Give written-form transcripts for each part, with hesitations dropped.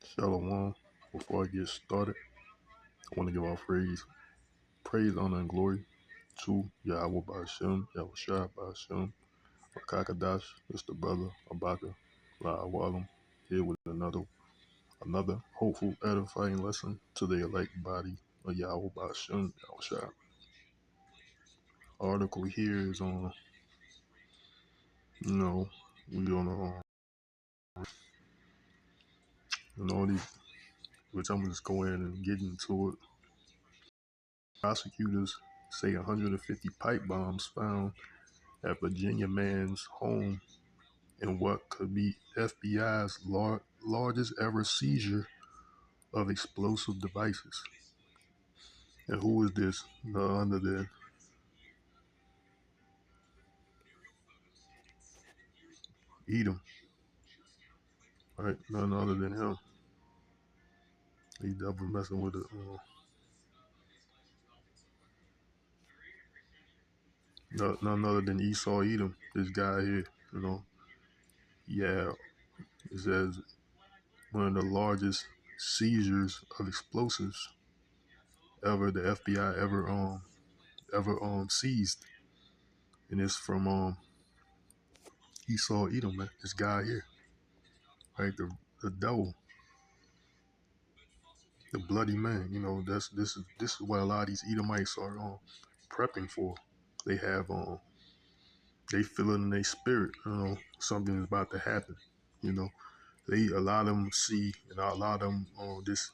Shalom. Before I get started, I want to give all praise, honor, and glory to YAHAWAHSHI, YAHAWAHSHI, Kakadash, Mr. Brother, Abaka, YAHAWAHSHI, here with another hopeful, edifying lesson to the elect body of YAHAWAHSHI, YAHAWAHSHI. Article here is on, we're gonna, these, which I'm just go in and get into it. Prosecutors say 150 pipe bombs found at Virginia man's home in what could be FBI's largest ever seizure of explosive devices. And who is this? None other than Edom, right? None other than him. He double messing with it. None other than Esau Edom, this guy here, Yeah, it says one of the largest seizures of explosives ever the FBI ever seized. And it's from Esau Edom, man. This guy here, right? The devil, the bloody man. This is what a lot of these Edomites are prepping for. They have they feel it in their spirit. Something is about to happen. A lot of them see, and a lot of them this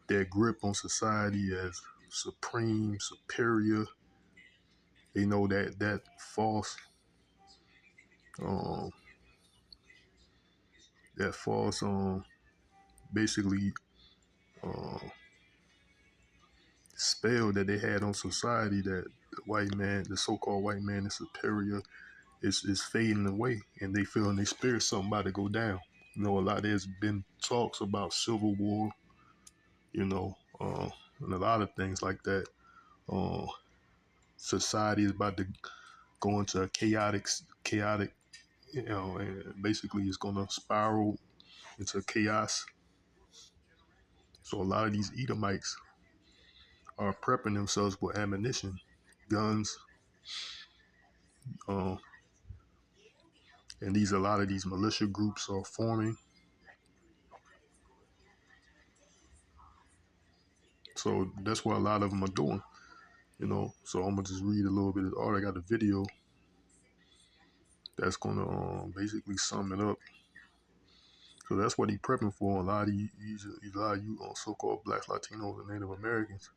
their grip on society as supreme, superior. They know that false, um, that false, basically, uh, spell that they had on society that the so-called white man is superior, is fading away, and they feel in their spirit something about to go down. There's been talks about civil war, and a lot of things like that. Uh, Society is about to go into a chaotic, and basically it's going to spiral into chaos. So a lot of these Edomites are prepping themselves with ammunition, guns, uh, and a lot of these militia groups are forming. So that's what a lot of them are doing. So I'm gonna just read a little bit of the art. I got a video that's gonna basically sum it up. So that's what he's prepping for. A lot of you so-called Blacks, Latinos, and Native Americans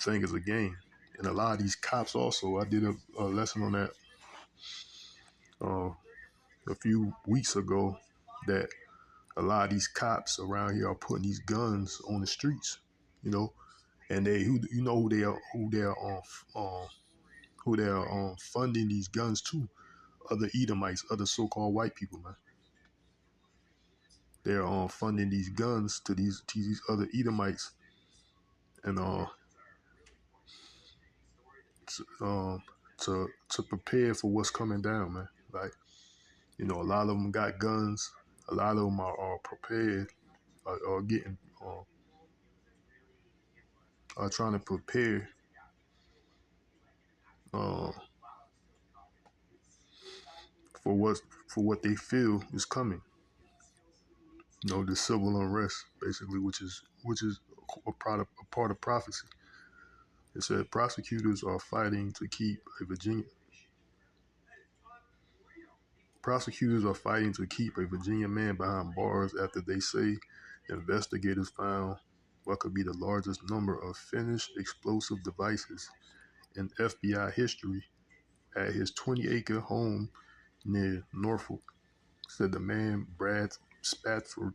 think it's a game. And a lot of these cops also, I did a lesson on that uh, a few weeks ago, that a lot of these cops around here are putting these guns on the streets, and who they're funding these guns to, other Edomites, other so-called white people, man. They're funding these guns to these other Edomites, and to prepare for what's coming down, man. Like, a lot of them got guns. A lot of them are prepared, are getting, are trying to prepare uh, for what they feel is coming. The civil unrest, basically, which is a part of prophecy. It said prosecutors are fighting to keep a Virginia man behind bars after they say investigators found what could be the largest number of finished explosive devices in FBI history at his 20-acre home near Norfolk. Said the man, Brad Spatford,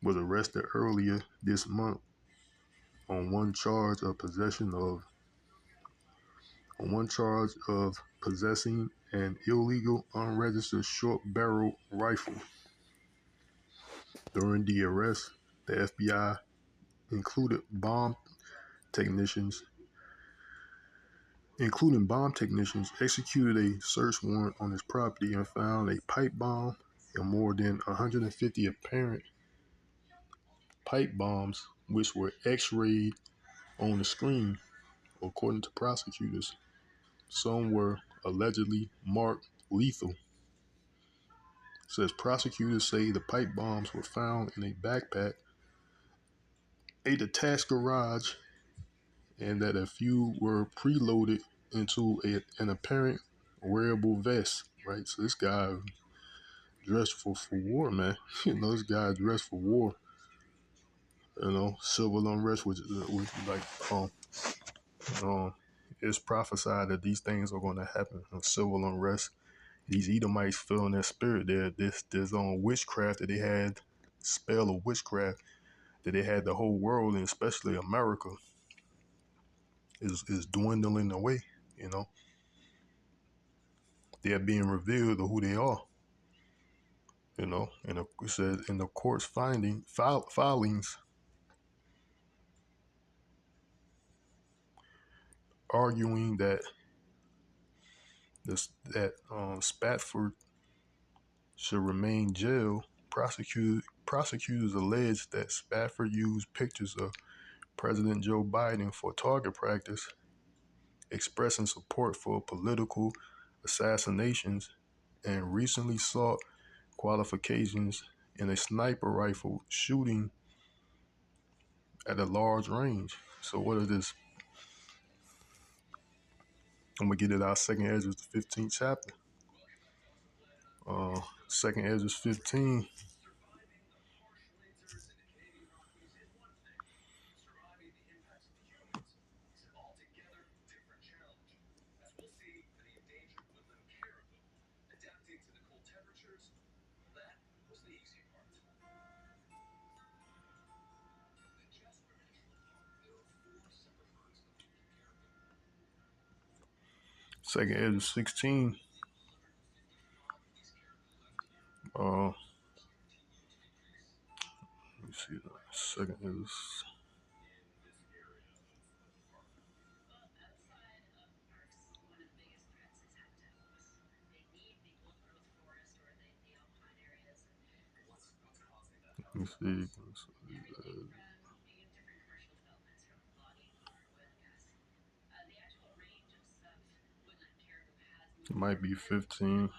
was arrested earlier this month on one charge of possessing an illegal unregistered short-barrel rifle. During the arrest, the FBI including bomb technicians, executed a search warrant on his property and found a pipe bomb, and more than 150 apparent pipe bombs, which were x-rayed on the screen, according to prosecutors. Some were allegedly marked lethal. It says prosecutors say the pipe bombs were found in a backpack, a detached garage, and that a few were preloaded into an apparent wearable vest. Right, so this guy dressed for war, man. This guy dressed for war. Civil unrest, which like um, it's prophesied that these things are going to happen. Civil unrest. These Edomites feel in their spirit. There's witchcraft that they had, spell of witchcraft that they had the whole world, and especially America, is dwindling away. They're being revealed of who they are. And it says in the court's filings, arguing that Spatford should remain jailed. Prosecutors alleged that Spafford used pictures of President Joe Biden for target practice, expressing support for political assassinations, and recently sought qualifications in a sniper rifle shooting at a large range. So what is this? I'm gonna get it out. Second Ezra, the 15th chapter. Second Ezra 15. Second Ezra 16. Let me see. Second Ezra. Let me see. It might be 15.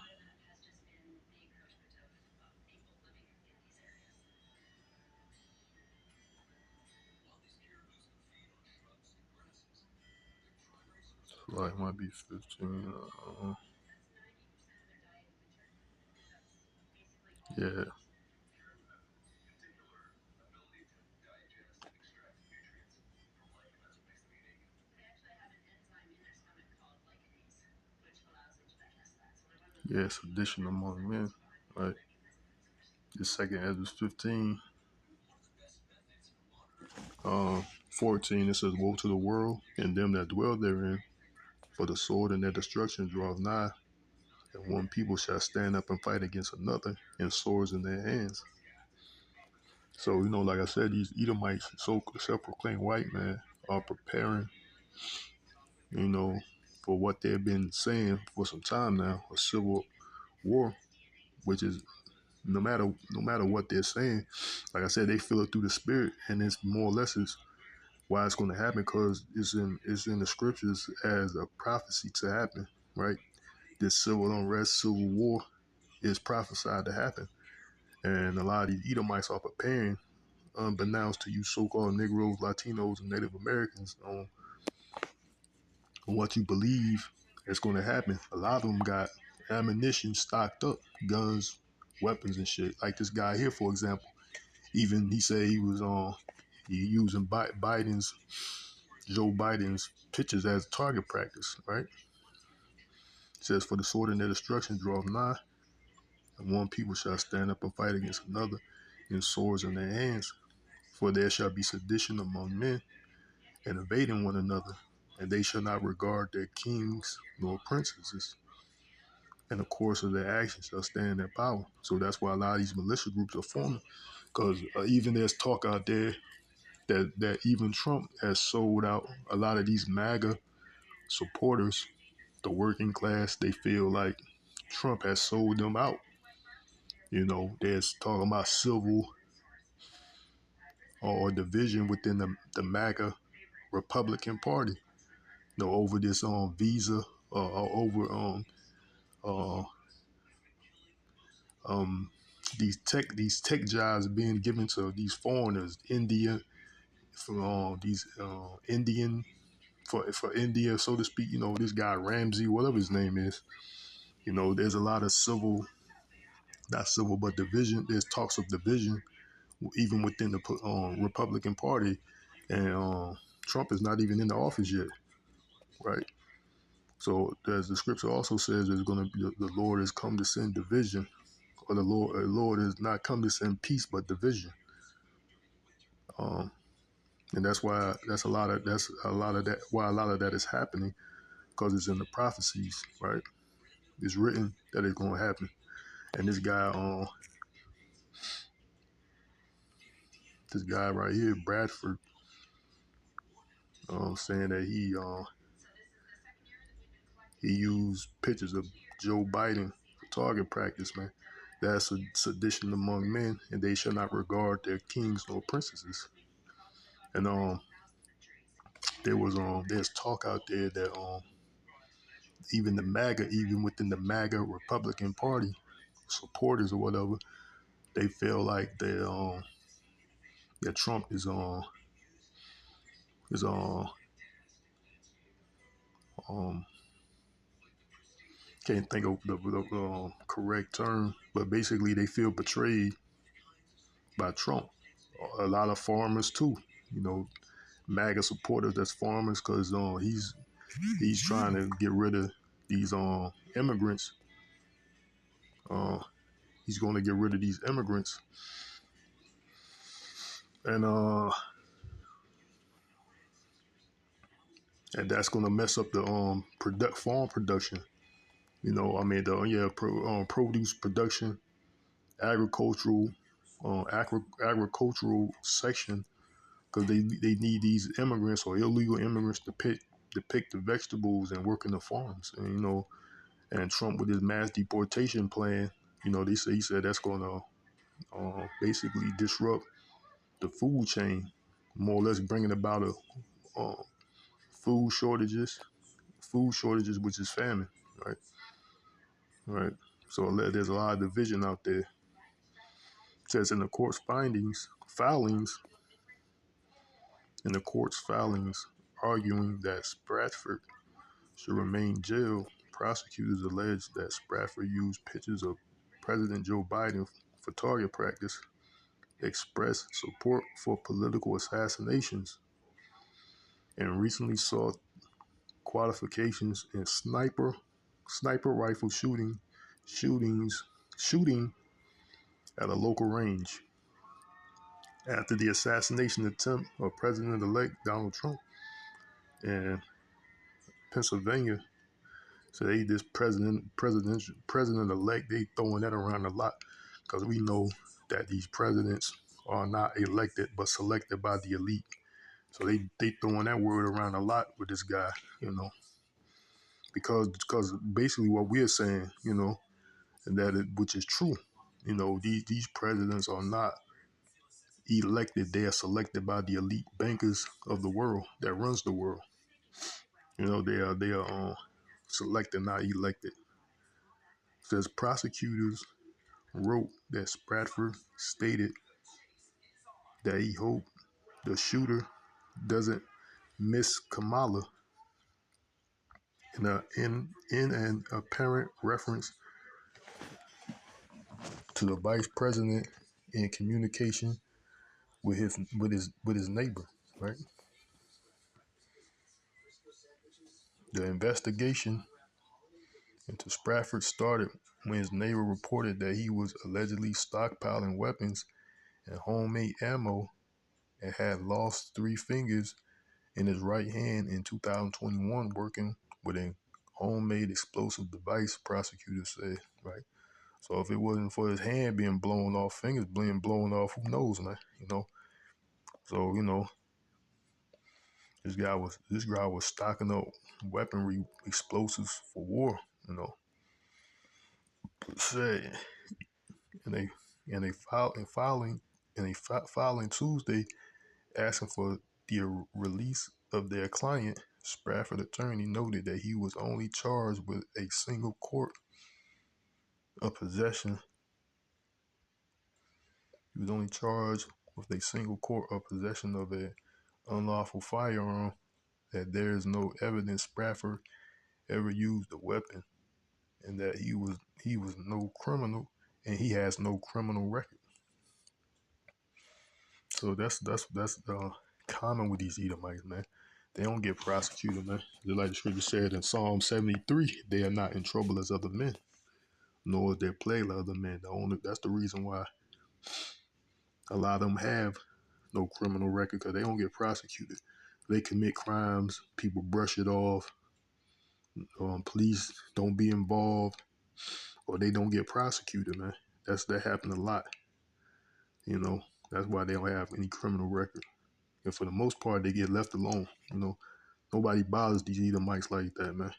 Like might be 15. Yeah. Yeah, sedition among men. Right. The second Ezra 15. 14, it says, woe to the world and them that dwell therein, for the sword and their destruction draweth nigh, and one people shall stand up and fight against another, and swords in their hands. So, like I said, these Edomites, so self-proclaimed white man, are preparing, for what they've been saying for some time now, a civil war, which is no matter what they're saying, like I said, they feel it through the spirit, and it's more or less is why it's going to happen, because it's in the scriptures as a prophecy to happen, right? This civil unrest, civil war is prophesied to happen, and a lot of these Edomites are preparing, unbeknownst to you so-called Negroes, Latinos, and Native Americans, on what you believe is going to happen. A lot of them got ammunition stocked up, guns, weapons, and shit. Like this guy here, for example. Even he said he was he using Joe Biden's pictures as target practice, right? It says, for the sword and their destruction draweth nigh, and one people shall stand up and fight against another, and swords in their hands. For there shall be sedition among men, and invading one another, and they shall not regard their kings nor princesses, and the course of their actions shall stand in their power. So that's why a lot of these militia groups are forming, because even there's talk out there that even Trump has sold out a lot of these MAGA supporters, the working class. They feel like Trump has sold them out There's talking about civil or division within the MAGA Republican Party. Over this visa, over uh, um, these tech jobs being given to these foreigners, India, from these Indian for India, so to speak. This guy Ramsey, whatever his name is. There's a lot of civil, not civil, but division. There's talks of division even within the Republican Party, and Trump is not even in the office yet, right? So as the scripture also says, there's going to be the Lord has come to send division, or the Lord has not come to send peace but division. And that's a lot of that why a lot of that is happening, because it's in the prophecies, right? It's written that it's going to happen. And this guy right here, Bradford, saying that he used pictures of Joe Biden for target practice, man. That's a sedition among men, and they shall not regard their kings nor princesses. And there's talk out there that even within the MAGA Republican Party supporters or whatever, they feel like that Trump is um can't think of the correct term, but basically they feel betrayed by Trump. A lot of farmers too, you know, MAGA supporters that's farmers, because he's trying to get rid of these immigrants. Uh, he's going to get rid of these immigrants, and that's going to mess up the farm production. I mean produce production, agricultural agricultural section, because they need these immigrants or illegal immigrants to pick the vegetables and work in the farms. And Trump with his mass deportation plan, he said that's going to basically disrupt the food chain, more or less bringing about uh, food shortages, which is famine, right? Right. So there's a lot of division out there. It says in the court's filings, arguing that Bradford should remain jailed, prosecutors alleged that Bradford used pictures of President Joe Biden for target practice, expressed support for political assassinations, and recently saw qualifications in sniper rifle shooting at a local range. After the assassination attempt of President-elect Donald Trump in Pennsylvania, so this president-elect, they throwing that around a lot, because we know that these presidents are not elected but selected by the elite. So they throwing that word around a lot with this guy, because basically what we're saying, and which is true, these presidents are not elected; they are selected by the elite bankers of the world that runs the world. They are selected, not elected. Says prosecutors wrote that Bradford stated that he hoped the shooter doesn't miss Kamala, in an apparent reference to the vice president in communication with his neighbor, right? The investigation into Bradford started when his neighbor reported that he was allegedly stockpiling weapons and homemade ammo and had lost 3 fingers in his right hand in 2021 working with a homemade explosive device, prosecutors said, right? So if it wasn't for his hand being blown off, fingers being blown off, who knows, man? So this guy was stocking up weaponry, explosives for war. Say and filing Tuesday asking for the release of their client. Sprafford attorney noted that he was only charged with a single court of possession. He was only charged with a single court of possession of an unlawful firearm. That there is no evidence Sprafford ever used a weapon, and that he was no criminal, and he has no criminal record. So that's common with these Edomites, man. They don't get prosecuted, man. Just like the scripture said in Psalm 73, they are not in trouble as other men, nor is their plague like other men. That's the reason why a lot of them have no criminal record, because they don't get prosecuted. They commit crimes, people brush it off, police don't be involved, or they don't get prosecuted, man. That happened a lot, you know. That's why they don't have any criminal record. And for the most part, they get left alone, you know. Nobody bothers these Edomites like that, man.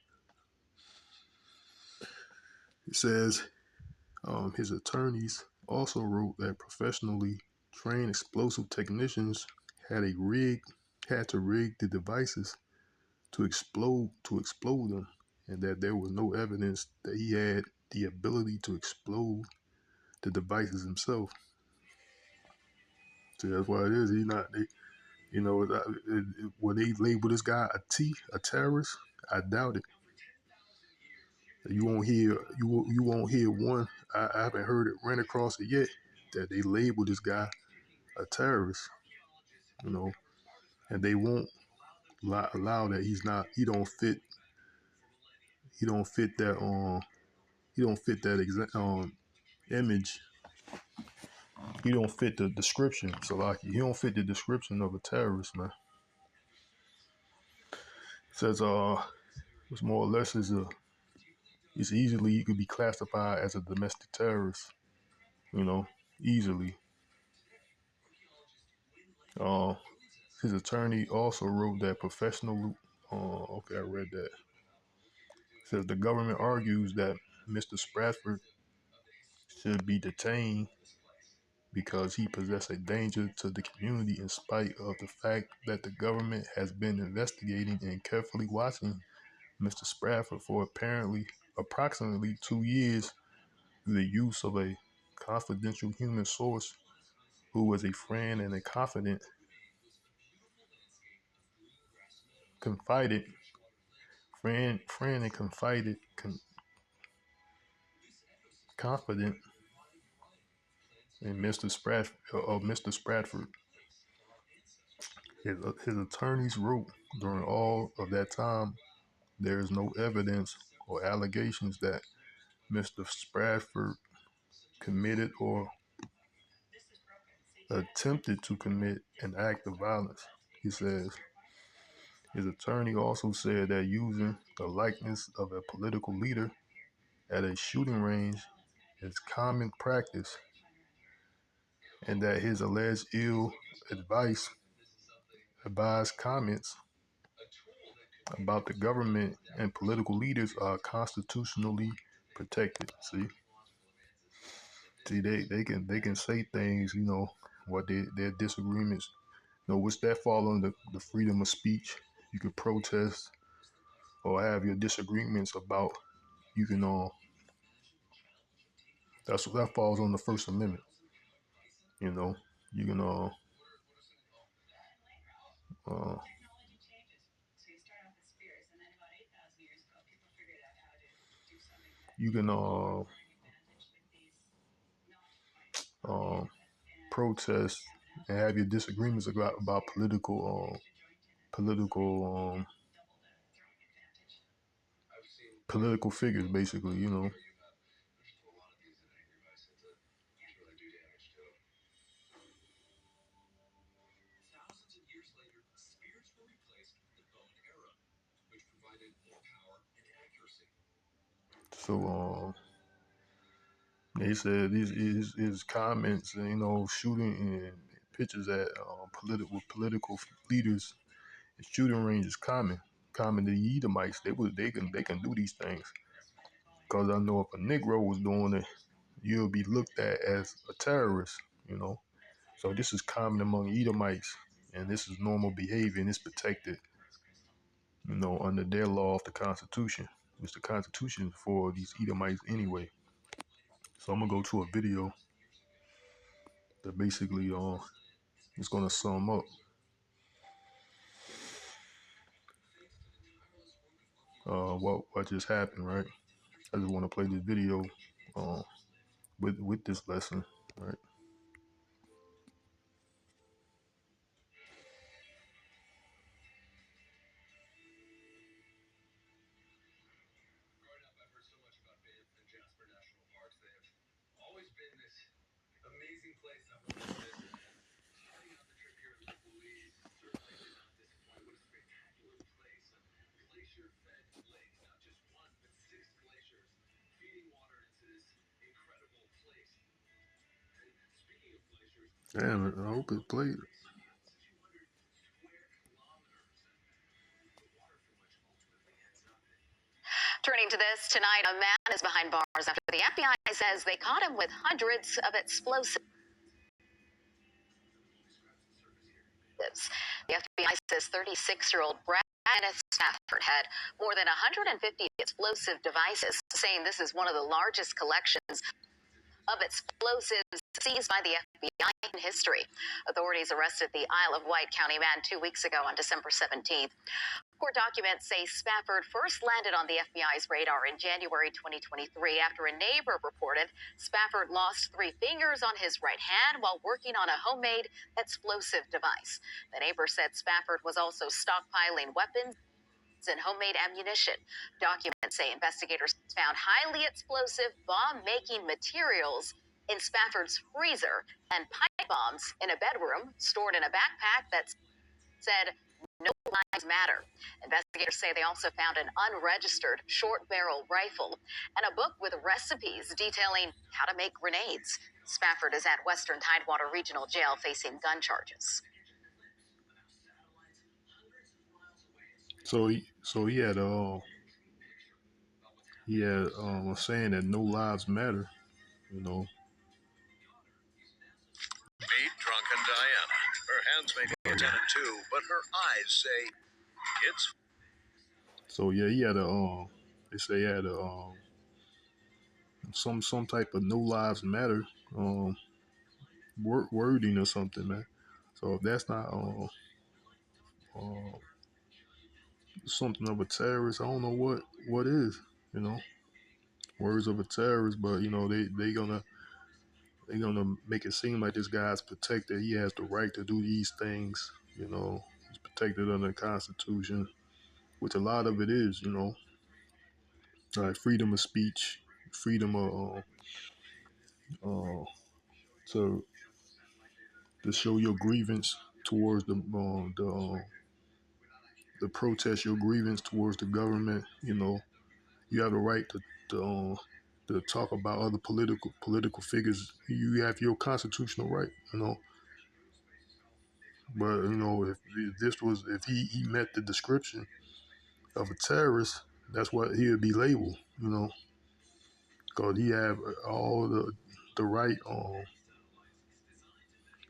It says his attorneys also wrote that professionally trained explosive technicians had to rig the devices to explode them, and that there was no evidence that he had the ability to explode the devices himself. So that's why it is. He's not. Will they label this guy a terrorist? I doubt it. You won't hear one. I haven't heard it ran across it yet that they label this guy a terrorist. You know, and they won't allow that. He don't fit. He don't fit that. He don't fit that image. He don't fit the description. So like, he don't fit the description of a terrorist, man. It says it's more or less it's easily, you could be classified as a domestic terrorist. You know, easily. Uh, His attorney also wrote that professional. Okay, I read that. It says the government argues that Mr. Sprafford should be detained because he possessed a danger to the community, in spite of the fact that the government has been investigating and carefully watching Mr. Sprafford for approximately 2 years through the use of a confidential human source who was a friend and a confided friend and confident in Mr. Sprafford. His attorneys wrote during all of that time, there is no evidence or allegations that Mr. Sprafford committed or attempted to commit an act of violence. He says his attorney also said that using the likeness of a political leader at a shooting range is common practice, and that his alleged advised comments about the government and political leaders are constitutionally protected. See, they can say things, you know, what their disagreements, you know, which that fall under the freedom of speech. You can protest or have your disagreements about. You can that falls on the First Amendment. You know, you can uh you can uh protest and have your disagreements about political political figures, basically. You know. So he said his comments, you know, shooting and pictures at political leaders and shooting range is common. Common to the Edomites. They can do these things. Because I know if a Negro was doing it, you'll be looked at as a terrorist, you know. So this is common among Edomites, and this is normal behavior, and it's protected, you know, under their law of the Constitution, which the Constitution for these Edomites anyway. So I'm gonna go to a video that basically is gonna sum up what just happened, right? I just want to play this video uh, with this lesson, right? Damn, I hope it played. Turning to this tonight, a man is behind bars after the FBI says they caught him with hundreds of explosives. The FBI says 36-year-old Brad Stafford had more than 150 explosive devices, saying this is one of the largest collections of explosives seized by the FBI in history. Authorities arrested the Isle of Wight County man 2 weeks ago on December 17th. Court documents say Spafford first landed on the FBI's radar in January 2023 after a neighbor reported Spafford lost 3 fingers on his right hand while working on a homemade explosive device. The neighbor said Spafford was also stockpiling weapons and homemade ammunition. Documents say investigators found highly explosive bomb-making materials in Spafford's freezer and pipe bombs in a bedroom stored in a backpack that said "No Lives Matter." Investigators say they also found an unregistered short-barrel rifle and a book with recipes detailing how to make grenades. Spafford is at Western Tidewater Regional Jail facing gun charges. So he had a saying that no lives matter, you know. Meet drunken Diana. Her hands may be attended to, but her eyes say it's. So yeah, he had they say he had some type of no lives matter wording or something, man. So if that's not uh, something of a terrorist, I don't know what is, you know. Words of a terrorist, but you know they're gonna make it seem like this guy's protected. He has the right to do these things, you know. He's protected under the Constitution, which a lot of it is, you know, like freedom of speech, freedom of to show your grievance towards the protest your grievance towards the government. You know, you have the right to talk about other political figures. You have your constitutional right, you know. But you know, if he met the description of a terrorist, that's what he would be labeled, you know, because he have all the right.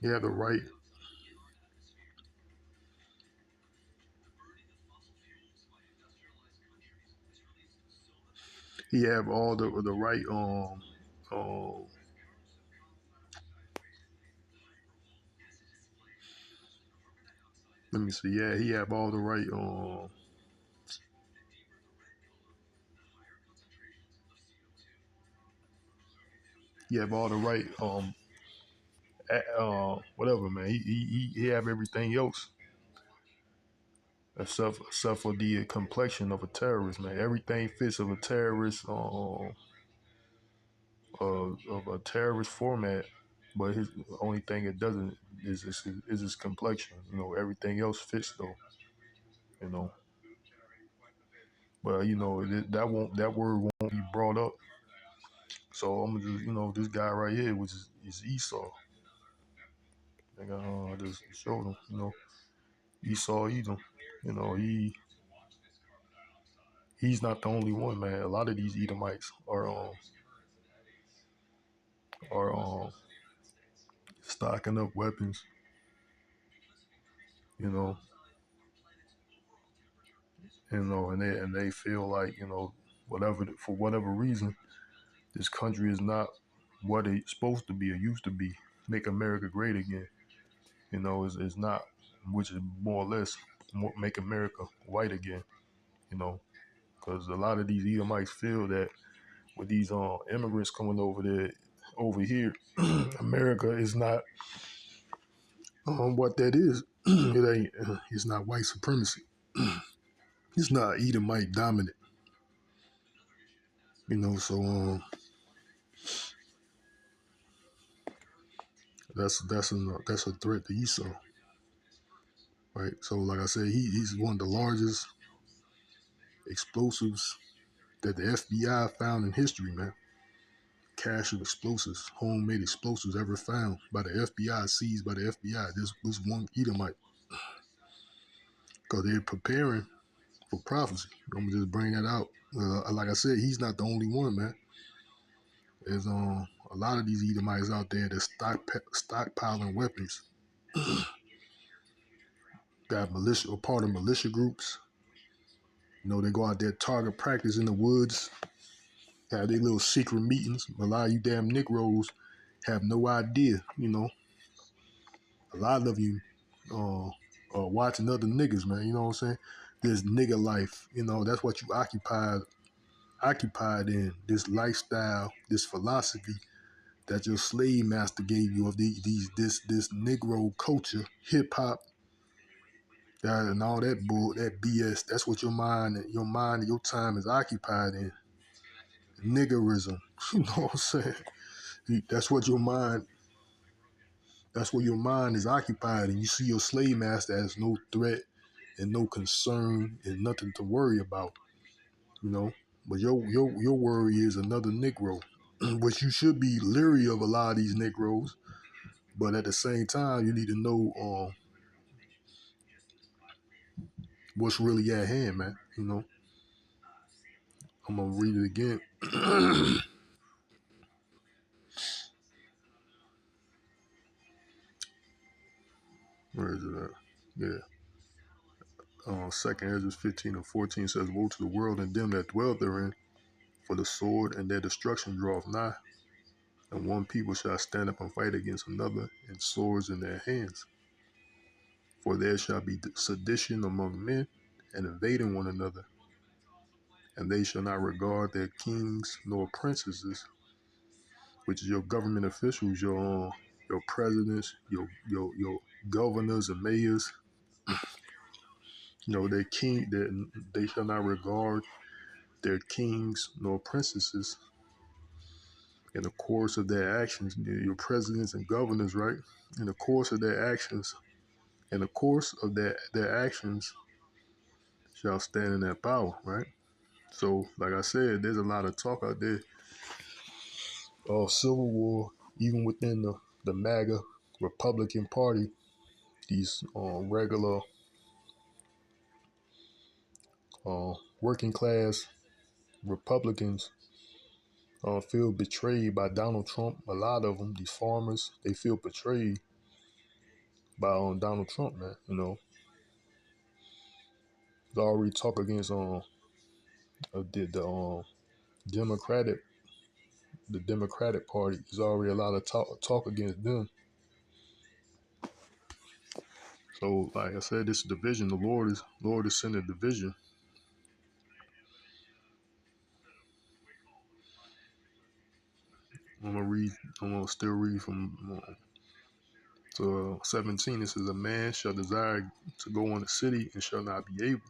He have the right. He have all the right. Let me see. Yeah, he have all the right. He have all the right. Whatever, man. He have everything else except for the complexion of a terrorist, man. Everything fits of a terrorist, of a terrorist format, but his only thing it doesn't is his complexion. You know, everything else fits though. You know, but you know that word won't be brought up. So I'm gonna just, you know, this guy right here, which is Esau. I just showed him, you know, Esau Edom. You know, he's not the only one, man. A lot of these Edomites are are stocking up weapons, you know, and they feel like, you know, whatever, for whatever reason, this country is not what it's supposed to be or used to be. Make America great again. You know, it's not, which is more or less make America white again. You know, because a lot of these Edomites feel that with these immigrants coming over here, America is not what that is. It ain't. It's not white supremacy. It's not Edomite dominant. You know, so that's a threat to Esau, right? So like I said, he's one of the largest explosives that the FBI found in history, man. Cache of explosives, homemade explosives ever found by the FBI, seized by the FBI. This was one Edomite, because they're preparing for prophecy. I'm gonna just bring that out. Like I said, he's not the only one, man. There's a lot of these Edomites out there that stockpiling weapons. Got militia or part of militia groups. You know, they go out there, target practice in the woods, have their little secret meetings. A lot of you damn Negroes have no idea, you know. A lot of you watching other niggas, man, you know what I'm saying? This nigga life, you know, that's what you occupied in, this lifestyle, this philosophy that your slave master gave you of this Negro culture, hip hop, that and all that bull, that BS. That's what your mind, your time is occupied in. Niggerism, you know what I'm saying? That's what your mind. That's what your mind is occupied, and you see your slave master as no threat and no concern and nothing to worry about, you know. But your worry is another Negro, which you should be leery of a lot of these Negroes. But at the same time, you need to know what's really at hand, man. You know, I'm gonna read it again. Where is it at? Yeah. Second Ezra 15 and 14 says, "Woe to the world and them that dwell therein, for the sword and their destruction draweth nigh. And one people shall stand up and fight against another, and swords in their hands. For there shall be sedition among men, and invading one another. And they shall not regard their kings nor princesses," which is your government officials, your presidents, your governors and mayors. You know, their king, they shall not regard their kings nor princesses in the course of their actions. Your presidents and governors, right? In the course of their actions, in the course of their actions shall stand in their power, right? So, like I said, there's a lot of talk out there of civil war, even within the MAGA Republican Party. These regular working class Republicans feel betrayed by Donald Trump. A lot of them, these farmers, they feel betrayed by Donald Trump, man. You know, they already talk against the Democratic the Democratic Party. There's already a lot of talk against them. So, like I said, this division, the Lord is sending division. I'm gonna read. I'm gonna still read from to 17. It says, "A man shall desire to go in the city and shall not be able."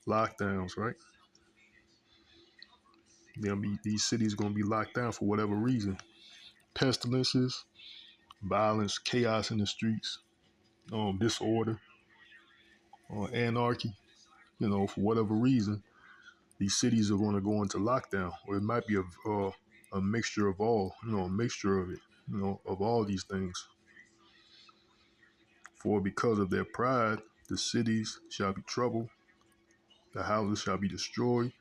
Lockdowns, right? These cities gonna be locked down for whatever reason. Pestilences, violence, chaos in the streets, disorder, anarchy. You know, for whatever reason, these cities are going to go into lockdown, or it might be a mixture of all. You know, a mixture of it. You know, of all these things. For because of their pride, the cities shall be troubled, the houses shall be destroyed,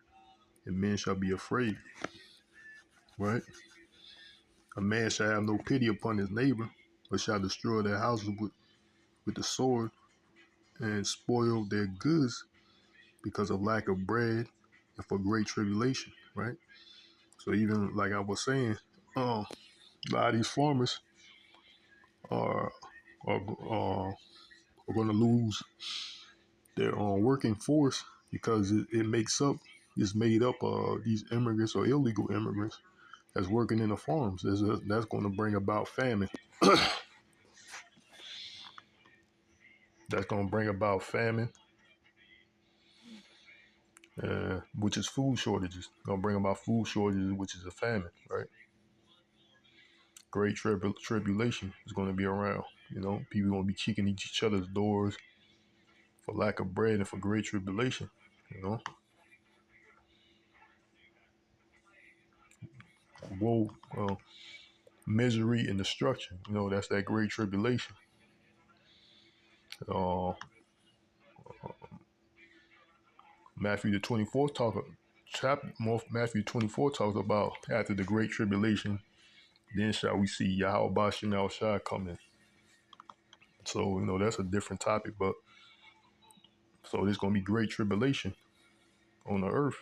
and men shall be afraid. Right? A man shall have no pity upon his neighbor, but shall destroy their houses with the sword and spoil their goods because of lack of bread and for great tribulation, right? So even like I was saying, a lot of these farmers are are going to lose their working force because it makes up is made up of these immigrants or illegal immigrants that's working in the farms. That's going to bring about famine. That's going to bring about famine, which is food shortages. Going to bring about food shortages, which is a famine, right? Great tribulation is going to be around. You know, people going to be kicking each other's doors for lack of bread and for great tribulation. You know, woe, misery and destruction. You know, that's that great tribulation. Uh, Matthew the 24th Matthew 24 talks about after the great tribulation, then shall we see YAHAWAHSHI coming. So, you know, that's a different topic, but so there's gonna be great tribulation on the earth.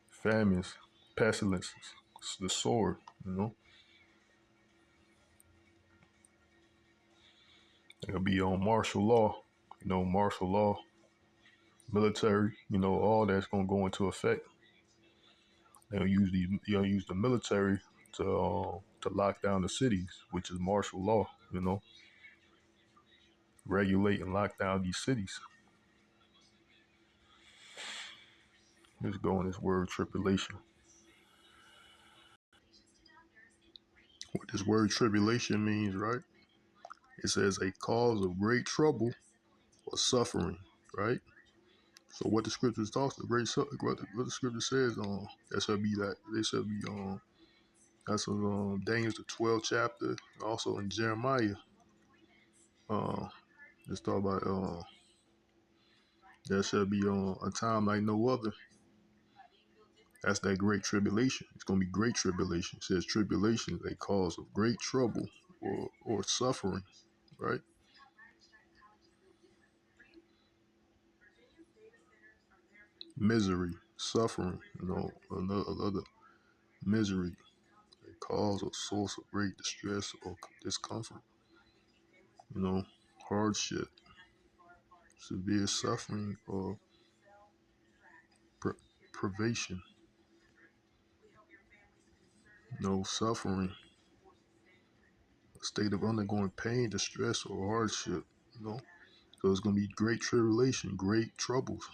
Famines, pestilences, the sword, you know. It'll be on martial law, you know, martial law, military, you know, all that's gonna go into effect. They'll use the military to lock down the cities, which is martial law, you know, regulate and lock down these cities. Let's go in this word tribulation. What this word tribulation means, right? It says a cause of great trouble or suffering, right? So what the scriptures talks the what the scripture says that shall be that they shall be that's in Daniel the 12th chapter, also in Jeremiah. Uh, let's talk about there shall be a time like no other. That's that great tribulation. It's gonna be great tribulation. It says tribulation is a cause of great trouble or suffering, right? Misery, suffering, you know, another misery, a cause or source of great distress or discomfort, you know, hardship, severe suffering or privation, you know, suffering, a state of undergoing pain, distress, or hardship, you know. So it's gonna be great tribulation, great troubles.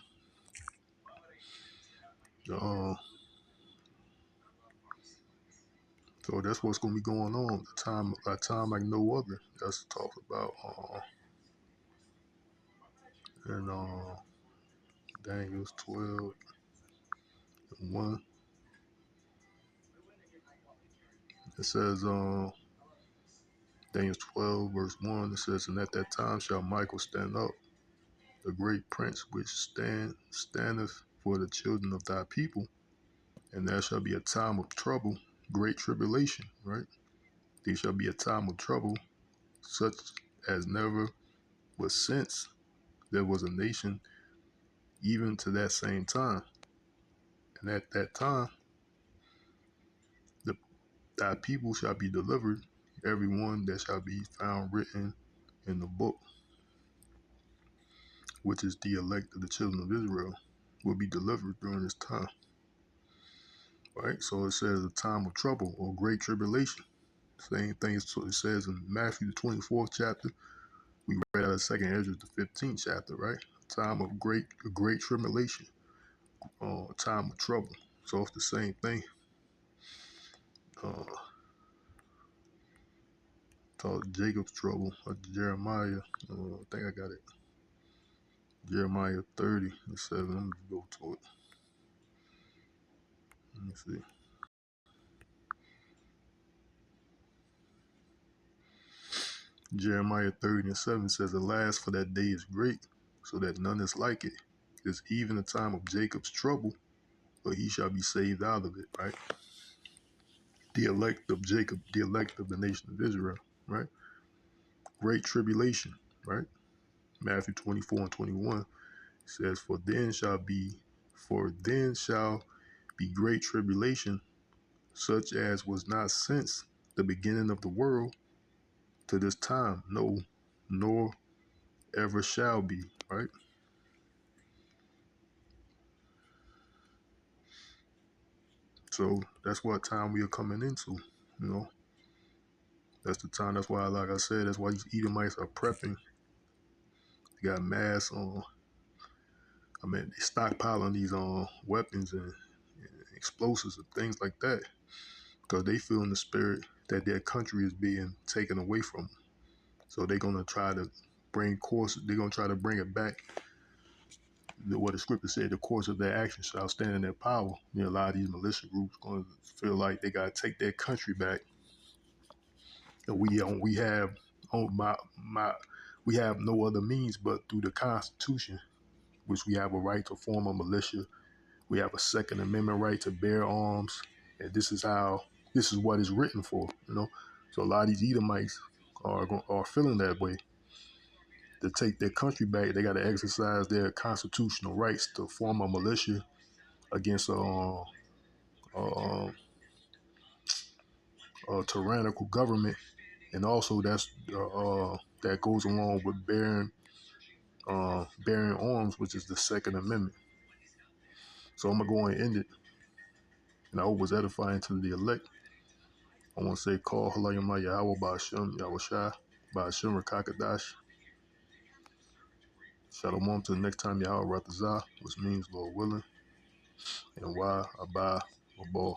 Uh, so that's what's gonna be going on. A time like no other. That's talked about. And Daniel's 12:1. It says, Daniel 12, verse 1, it says, and at that time shall Michael stand up, the great prince which standeth for the children of thy people, and there shall be a time of trouble, great tribulation, right? There shall be a time of trouble, such as never was since there was a nation, even to that same time. And at that time, the, thy people shall be delivered, every one that shall be found written in the book, which is the elect of the children of Israel, will be delivered during this time. Right? So it says a time of trouble or great tribulation. Same thing it says in Matthew the 24th chapter. We read out of 2nd Ezra the 15th chapter, right? A time of great tribulation, a time of trouble. So it's the same thing. Called Jacob's trouble, Jeremiah. I think I got it. Jeremiah 30:7. I'm gonna go to it. Let me see. Jeremiah 30:7 says, alas, for that day is great, so that none is like it. It is even the time of Jacob's trouble, but he shall be saved out of it, right? the elect of Jacob, the elect of the nation of Israel, right? Great tribulation, right? Matthew 24 and 21 says, for then shall be great tribulation, such as was not since the beginning of the world to this time, no, nor ever shall be, right? So that's what time we are coming into, you know. That's the time. That's why, like I said, that's why these Edomites are prepping. They got mass on. They stockpiling these weapons and explosives and things like that because they feel in the spirit that their country is being taken away from them. So they're gonna try to bring course. They're gonna try to bring it back. What the scripture said, the course of their actions shall stand in their power. You know, a lot of these militia groups gonna feel like they gotta take their country back. And we have on we have no other means but through the Constitution, which we have a right to form a militia. We have a Second Amendment right to bear arms, and this is what is written for. You know, so a lot of these Edomites are feeling that way. To take their country back, they got to exercise their constitutional rights to form a militia against a tyrannical government, and also that goes along with bearing arms, which is the Second Amendment. So I'm gonna go and end it, and I hope it was edifying to the elect. I want to say, call Halayim YAHAWAHSHI, YAHAWAHSHI, Ba'ashim Rakakadash. Shalom to the next time Yahweh Ratazah, which means Lord willing, and why Abba Abba.